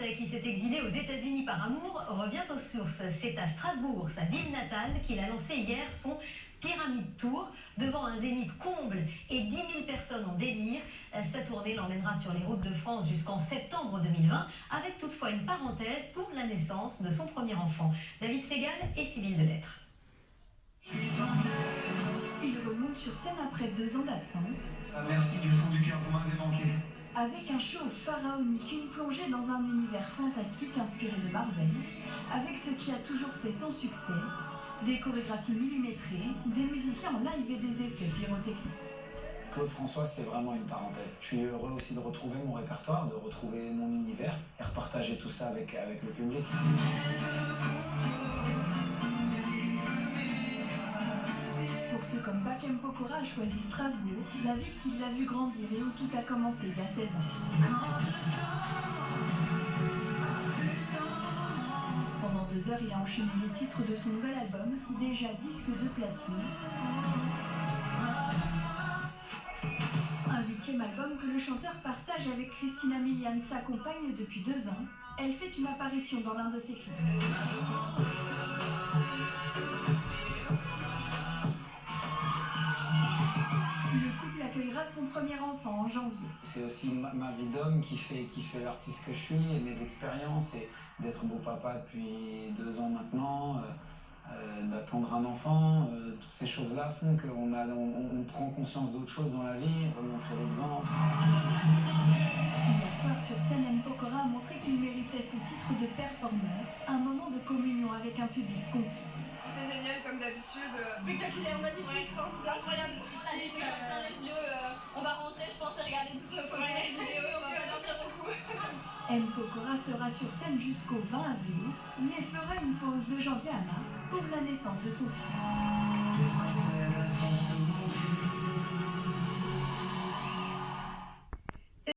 Français qui s'est exilé aux États-Unis par amour revient aux sources. C'est à Strasbourg, sa ville natale, qu'il a lancé hier son Pyramide Tour devant un zénith comble et 10 000 personnes en délire. Sa tournée l'emmènera sur les routes de France jusqu'en septembre 2020, avec toutefois une parenthèse pour la naissance de son premier enfant. David Segal est civil de lettres. Il remonte sur scène après 2 ans d'absence. Merci du fond du cœur, vous m'avez manqué. Avec un show pharaonique, une plongée dans un univers fantastique inspiré de Marvel, avec ce qui a toujours fait son succès, des chorégraphies millimétrées, des musiciens en live et des effets pyrotechniques. Claude François, c'était vraiment une parenthèse. Je suis heureux aussi de retrouver mon répertoire, de retrouver mon univers et repartager tout ça avec le public. Pour ceux comme Bakem Pokora a choisi Strasbourg, la ville qui l'a vu grandir et où tout a commencé il y a 16 ans. Pendant 2 heures, il a enchaîné les titres de son nouvel album, déjà disque de platine. Un 8e album que le chanteur partage avec Christina Milian, sa compagne depuis 2 ans. Elle fait une apparition dans l'un de ses clips. Le couple accueillera son premier enfant en janvier. C'est aussi ma vie d'homme qui fait l'artiste que je suis et mes expériences et d'être beau papa depuis 2 ans maintenant, d'attendre un enfant, toutes ces choses-là font qu'on prend conscience d'autres choses dans la vie, on veut montrer l'exemple. Hier soir sur scène, M. Pokora a montré qu'il méritait son titre de performeur, un moment de communion avec un public conquis. C'était génial comme d'habitude. Spectaculaire, magnifique, incroyable. Les yeux, plein les yeux. On va rentrer, je pense, et regarder toutes nos photos et vidéos. On va pas dormir beaucoup. M. Pokora sera sur scène jusqu'au 20 avril, mais fera une pause de janvier à mars pour la naissance de son fils.